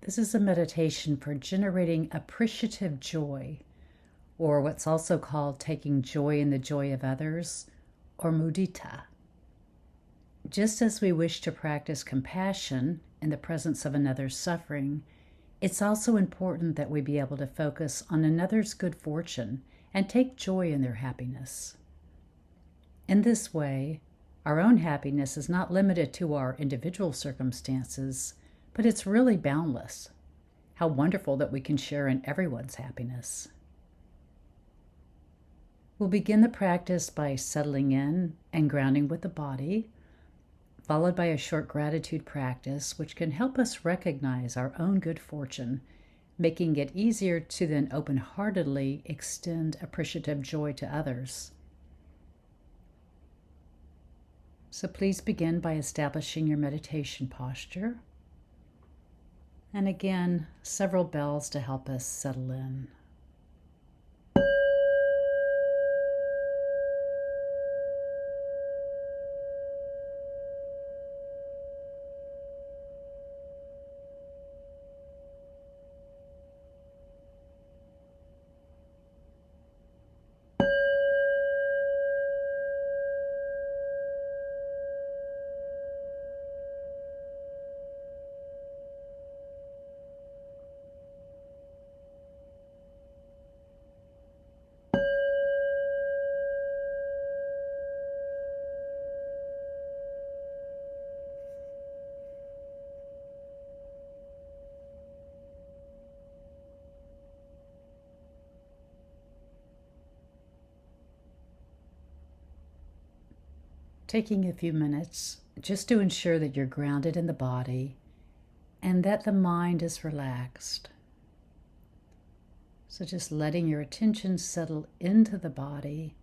This is a meditation for generating appreciative joy, or what's also called taking joy in the joy of others, or mudita. Just as we wish to practice compassion in the presence of another's suffering, it's also important that we be able to focus on another's good fortune and take joy in their happiness. In this way, our own happiness is not limited to our individual circumstances, but it's really boundless. How wonderful that we can share in everyone's happiness. We'll begin the practice by settling in and grounding with the body, followed by a short gratitude practice, which can help us recognize our own good fortune, making it easier to then open-heartedly extend appreciative joy to others. So please begin by establishing your meditation posture. And again, several bells to help us settle in. Taking a few minutes just to ensure that you're grounded in the body and that the mind is relaxed. So just letting your attention settle into the body,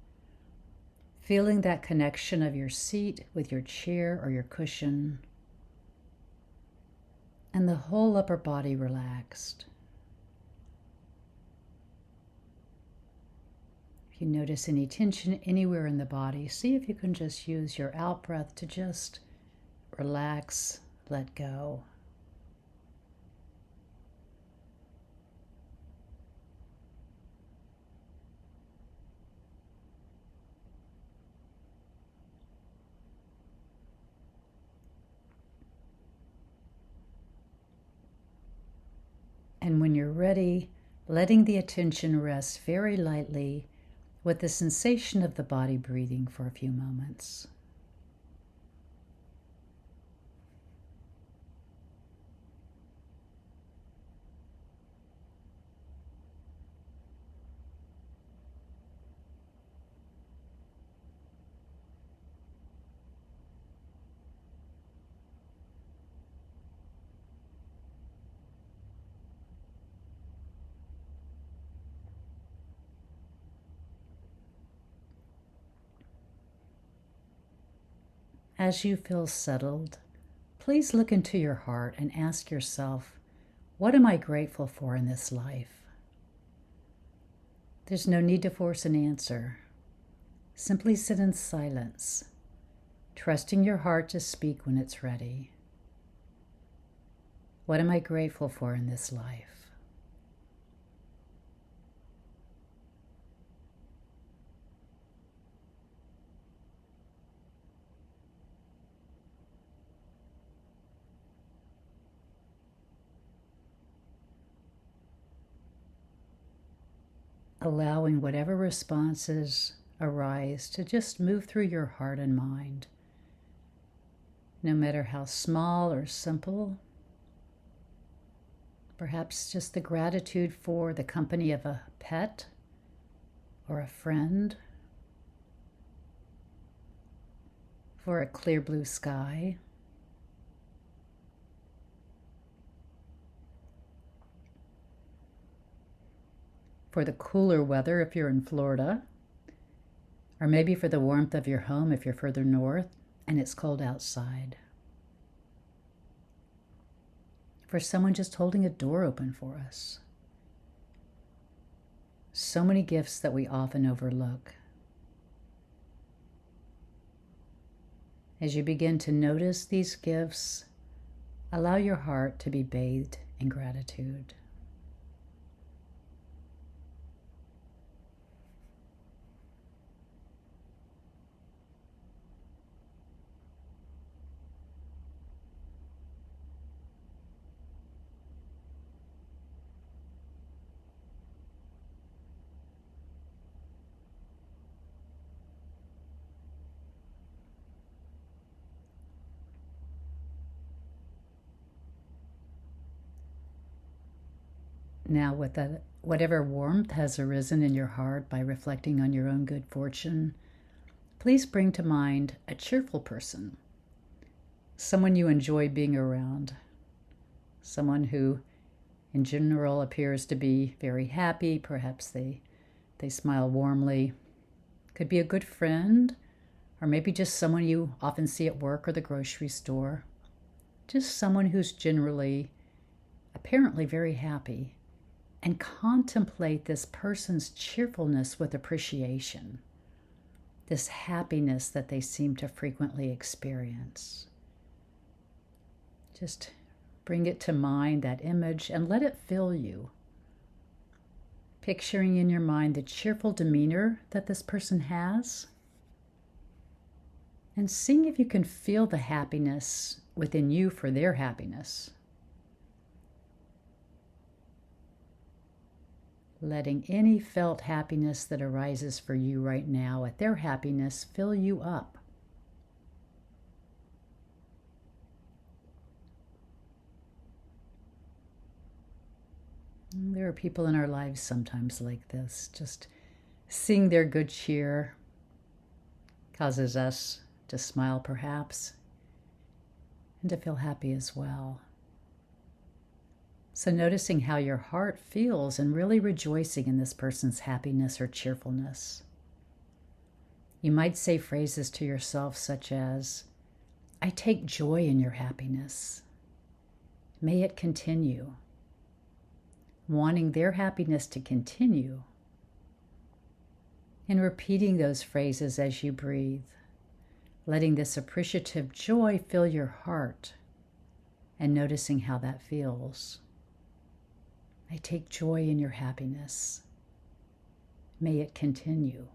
feeling that connection of your seat with your chair or your cushion, and the whole upper body relaxed. If you notice any tension anywhere in the body, see if you can just use your out breath to just relax, let go. And when you're ready, letting the attention rest very lightly with the sensation of the body breathing for a few moments. As you feel settled, please look into your heart and ask yourself, what am I grateful for in this life? There's no need to force an answer. Simply sit in silence, trusting your heart to speak when it's ready. What am I grateful for in this life? Allowing whatever responses arise to just move through your heart and mind, no matter how small or simple. Perhaps just the gratitude for the company of a pet or a friend, for a clear blue sky, for the cooler weather if you're in Florida, or maybe for the warmth of your home if you're further north and it's cold outside. For someone just holding a door open for us. So many gifts that we often overlook. As you begin to notice these gifts, allow your heart to be bathed and gratitude. Now, whatever warmth has arisen in your heart by reflecting on your own good fortune, please bring to mind a cheerful person, someone you enjoy being around, someone who in general appears to be very happy. Perhaps they smile warmly. Could be a good friend, or maybe just someone you often see at work or the grocery store. Just someone who's generally, apparently very happy. And contemplate this person's cheerfulness with appreciation, this happiness that they seem to frequently experience. Just bring it to mind, that image, and let it fill you. Picturing in your mind the cheerful demeanor that this person has, and seeing if you can feel the happiness within you for their happiness. Letting any felt happiness that arises for you right now at their happiness fill you up. There are people in our lives sometimes like this. Just seeing their good cheer causes us to smile perhaps, and to feel happy as well. So noticing how your heart feels and really rejoicing in this person's happiness or cheerfulness. You might say phrases to yourself such as, "I take joy in your happiness. May it continue." Wanting their happiness to continue. And repeating those phrases as you breathe, letting this appreciative joy fill your heart and noticing how that feels. I take joy in your happiness. May it continue.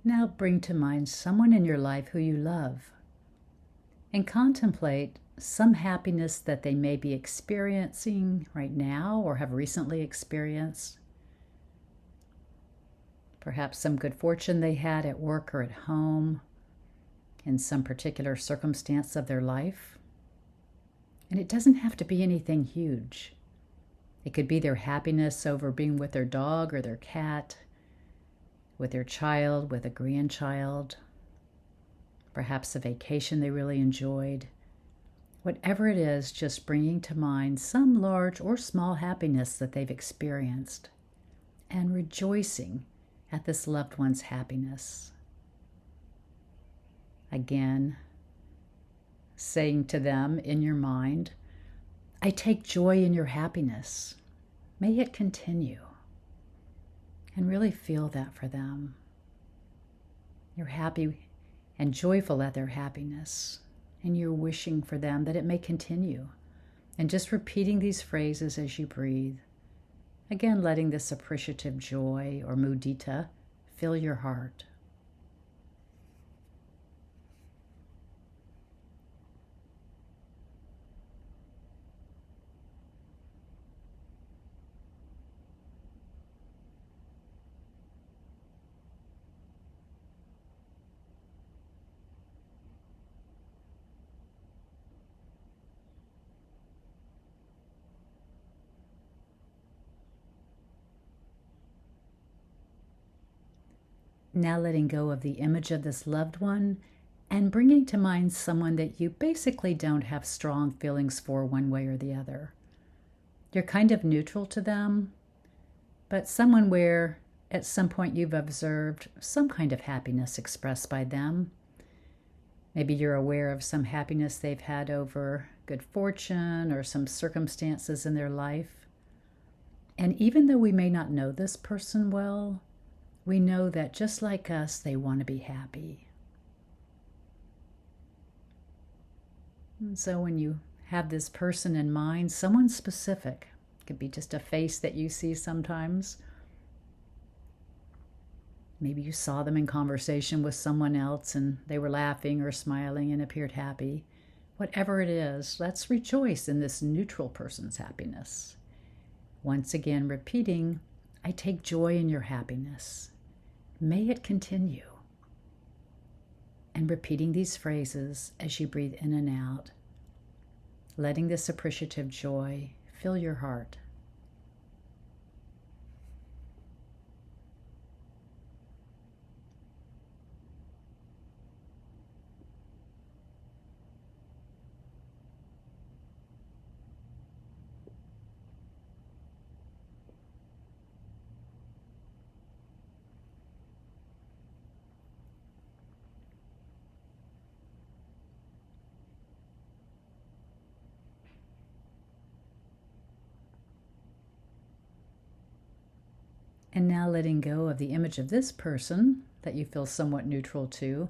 Now bring to mind someone in your life who you love and contemplate some happiness that they may be experiencing right now or have recently experienced. Perhaps some good fortune they had at work or at home in some particular circumstance of their life. And it doesn't have to be anything huge. It could be their happiness over being with their dog or their cat, with their child, with a grandchild, perhaps a vacation they really enjoyed. Whatever it is, just bringing to mind some large or small happiness that they've experienced and rejoicing at this loved one's happiness. Again, saying to them in your mind, I take joy in your happiness. May it continue. And really feel that for them. You're happy and joyful at their happiness, and you're wishing for them that it may continue. And just repeating these phrases as you breathe. Again, letting this appreciative joy or mudita fill your heart. Now letting go of the image of this loved one and bringing to mind someone that you basically don't have strong feelings for one way or the other. You're kind of neutral to them, but someone where at some point you've observed some kind of happiness expressed by them. Maybe you're aware of some happiness they've had over good fortune or some circumstances in their life. And even though we may not know this person well, we know that just like us, they want to be happy. And so when you have this person in mind, someone specific, it could be just a face that you see sometimes. Maybe you saw them in conversation with someone else and they were laughing or smiling and appeared happy. Whatever it is, let's rejoice in this neutral person's happiness. Once again, repeating, I take joy in your happiness. May it continue. And repeating these phrases as you breathe in and out, letting this appreciative joy fill your heart. And now letting go of the image of this person that you feel somewhat neutral to,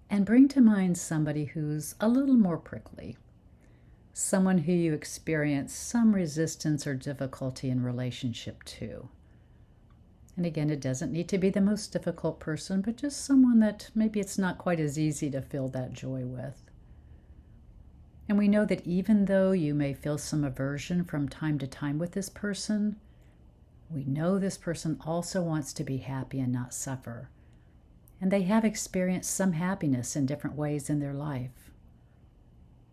and bring to mind somebody who's a little more prickly, someone who you experience some resistance or difficulty in relationship to. And again, it doesn't need to be the most difficult person, but just someone that maybe it's not quite as easy to feel that joy with. And we know that even though you may feel some aversion from time to time with this person, we know this person also wants to be happy and not suffer. And they have experienced some happiness in different ways in their life.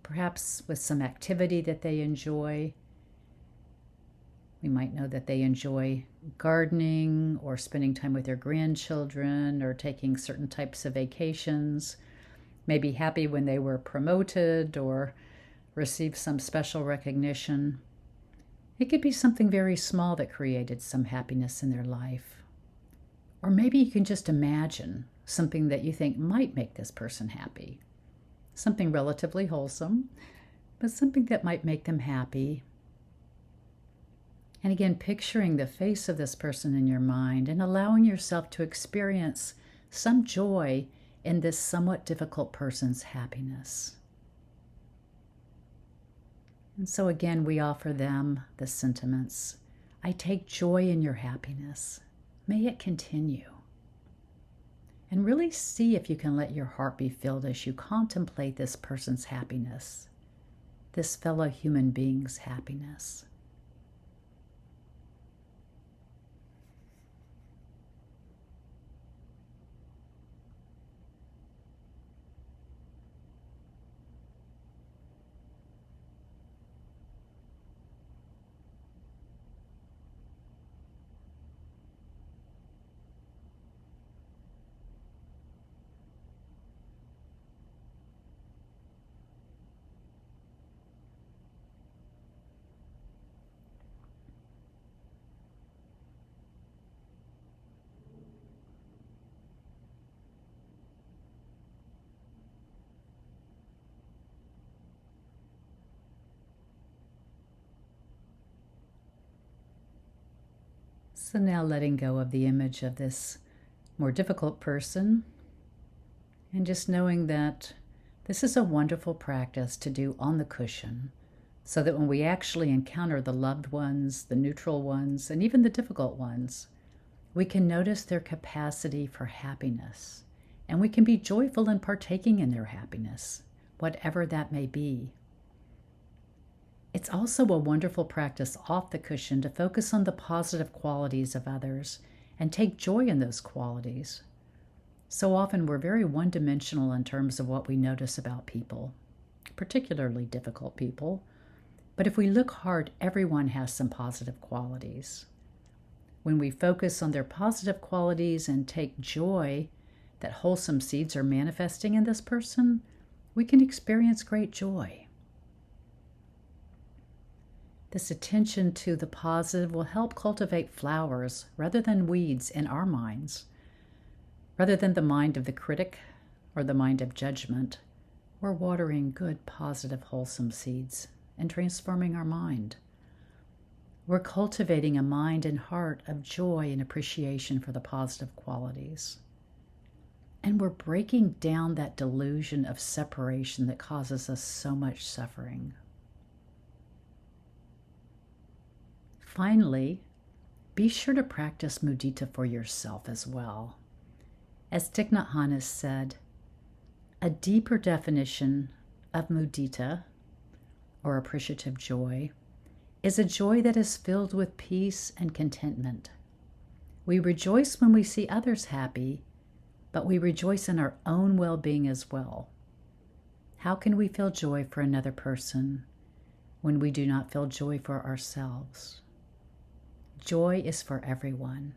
Perhaps with some activity that they enjoy. We might know that they enjoy gardening or spending time with their grandchildren or taking certain types of vacations. Maybe happy when they were promoted or received some special recognition. It could be something very small that created some happiness in their life. Or maybe you can just imagine something that you think might make this person happy. Something relatively wholesome, but something that might make them happy. And again, picturing the face of this person in your mind and allowing yourself to experience some joy in this somewhat difficult person's happiness. And so again, we offer them the sentiments. I take joy in your happiness. May it continue. And really see if you can let your heart be filled as you contemplate this person's happiness, this fellow human being's happiness. So now letting go of the image of this more difficult person and just knowing that this is a wonderful practice to do on the cushion so that when we actually encounter the loved ones, the neutral ones, and even the difficult ones, we can notice their capacity for happiness and we can be joyful in partaking in their happiness, whatever that may be. It's also a wonderful practice off the cushion to focus on the positive qualities of others and take joy in those qualities. So often we're very one-dimensional in terms of what we notice about people, particularly difficult people. But if we look hard, everyone has some positive qualities. When we focus on their positive qualities and take joy that wholesome seeds are manifesting in this person, we can experience great joy. This attention to the positive will help cultivate flowers rather than weeds in our minds. Rather than the mind of the critic or the mind of judgment, we're watering good, positive, wholesome seeds and transforming our mind. We're cultivating a mind and heart of joy and appreciation for the positive qualities. And we're breaking down that delusion of separation that causes us so much suffering. Finally, be sure to practice mudita for yourself as well. As Thich Nhat Hanh has said, a deeper definition of mudita, or appreciative joy, is a joy that is filled with peace and contentment. We rejoice when we see others happy, but we rejoice in our own well-being as well. How can we feel joy for another person when we do not feel joy for ourselves? Joy is for everyone.